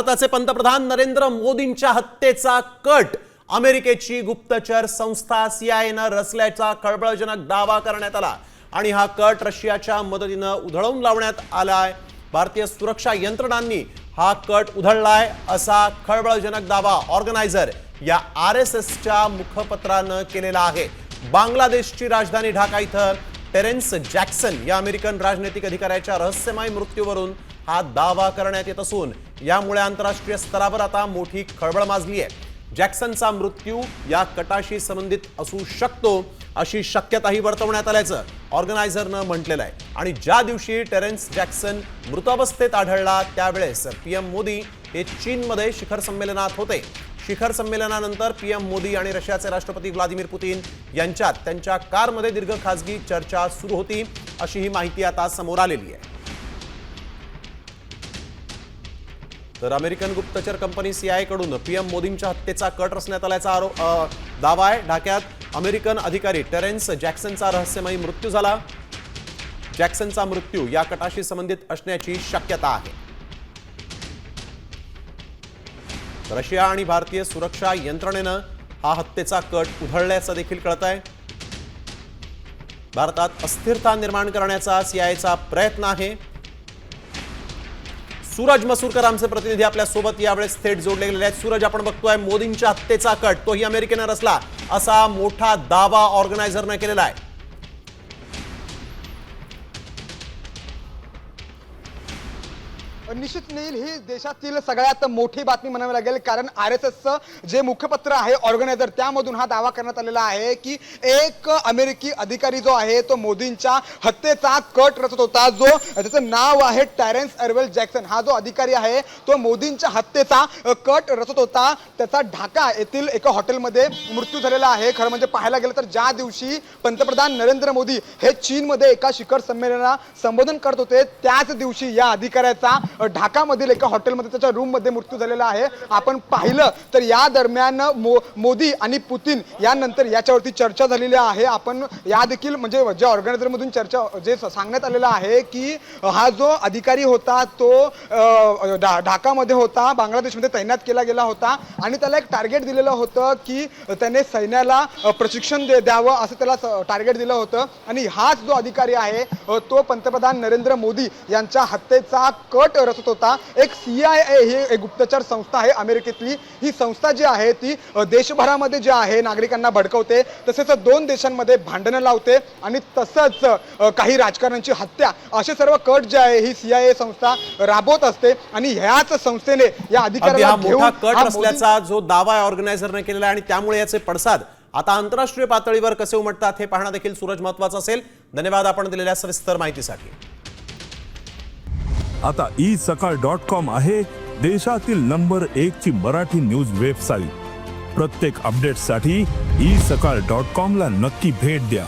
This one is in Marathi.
भारताचे पंतप्रधान नरेंद्र मोदींच्या हत्येचा कट अमेरिकेची गुप्तचर संस्था CIA रचल्याचा खळबळजनक दावा करण्यात आला आणि हा कट रशियाच्या मदतीने उधळून लावण्यात आलाय। भारतीय सुरक्षा यंत्रणांनी हा कट उधळलाय असा खळबळजनक दावा ऑर्गनायझर या RSSच्या मुखपत्राने केलेला आहे। बांगलादेशची राजधानी ढाका इथं टेरेन्स जॅक्सन या अमेरिकन राजनैतिक अधिकाऱ्याच्या रहस्यमय मृत्यूवरून हा दावा करण्यात येत असून यामुळे आंतरराष्ट्रीय स्तरावर आता मोठी खळबळ माजली आहे। जॅक्सनचा मृत्यू या कटाशी संबंधित असू शकतो अशी शक्यताही वर्तवण्यात आल्याचं ऑर्गनायझरने म्हटलेलं आहे। आणि ज्या दिवशी टेरेन्स जॅक्सन मृतावस्थेत आढळला त्यावेळेस PM मोदी हे चीनमध्ये शिखर संमेलनात होते। शिखर संमेलनानंतर PM मोदी आणि रशियाचे राष्ट्रपती व्लादिमीर पुतिन यांच्यात त्यांच्या कारमध्ये दीर्घ खासगी चर्चा सुरू होती अशी ही माहिती आता समोर आलेली आहे। तर अमेरिकन गुप्तचर कंपनी CIA कडून PM मोदींच्या हत्येचा कट रचण्यात आल्याचा दावा आहे। ढाक्यात अमेरिकन अधिकारी टेरेन्स जॅक्सनचा रहस्यमयी मृत्यू झाला। जॅक्सनचा मृत्यू या कटाशी संबंधित असण्याची शक्यता आहे। रशिया आणि भारतीय सुरक्षा यंत्रणेने हा हत्येचा कट उधळल्याचं देखील कळत आहे। भारतात अस्थिरता निर्माण करण्याचा CIAचा प्रयत्न आहे। सूरज मसूरकर आमचे प्रतिनिधी आपल्या सोबत यावेळेस थेट जोडले गेलेले आहेत। सूरज, आपण बघतोय मोदींच्या हत्येचा कट तोही अमेरिकेने रचला असा मोठा दावा ऑर्गनायझरने केलेला आहे। निश्चित नील ही देशातील सगळ्यात मोठी बातमी म्हणावी लागेल, कारण RSSचं जे मुखपत्र आहे ऑर्गनायझर त्यामधून हा दावा करण्यात आलेला आहे की एक अमेरिकी अधिकारी जो आहे तो मोदींच्या हत्येचा कट रचत होता। जो त्याचं नाव आहे टेरेन्स अर्वेल जॅक्सन, हा जो अधिकारी आहे तो मोदींच्या हत्येचा कट रचत होता। त्याचा ढाका येथील एका हॉटेलमध्ये मृत्यू झालेला आहे। खरं म्हणजे पाहायला गेलं तर ज्या दिवशी पंतप्रधान नरेंद्र मोदी हे चीनमध्ये एका शिखर संमेलनाला संबोधन करत होते त्याच दिवशी या अधिकाऱ्याचा ढाकामधील एका हॉटेलमध्ये त्याच्या रूम मध्ये मृत्यू झालेला आहे। आपण पाहिलं तर या दरम्यान मोदी आणि पुतिन यानंतर याच्यावरती चर्चा झालेली आहे। आपण या देखील म्हणजे जे ऑर्गनायझर मधून चर्चा जे सांगण्यात आलेलं आहे की हा जो अधिकारी होता तो ढाकामध्ये होता, बांगलादेशमध्ये तैनात केला गेला होता आणि त्याला एक टार्गेट दिलेलं होतं की त्याने सैन्याला प्रशिक्षण द्यावं असं त्याला टार्गेट दिलं होतं। आणि हाच जो अधिकारी आहे तो पंतप्रधान नरेंद्र मोदी यांच्या हत्येचा कट रचत होता। एक CIA ही एक गुप्तचर संस्था आहे अमेरिकेतली। ही संस्था जी आहे ती देशभरामध्ये जे आहे नागरिकांना भडकवते, तसेच दोन देशांमध्ये भांडणं लावते आणि तसंच काही राजकारण्यांची हत्या असे सर्व कट जे आहे ही CIA संस्था राबवत असते। आणि ह्याच संस्थेने या अधिकाऱ्याला घेऊन कट रचल्याचा जो दावा ऑर्गनायझरने केलेला आहे आणि त्यामुळे याचे पडसाद आता आंतरराष्ट्रीय पातळीवर कसे उमटतात हे पाहणं देखील सूरज महत्त्वाचं असेल। धन्यवाद आपण दिलेल्या सविस्तर माहितीसाठी। आता isakal.com आहे देशातील नंबर 1 ची मराठी न्यूज वेबसाईट। प्रत्येक अपडेटसाठी isakal.com ला नक्की भेट द्या।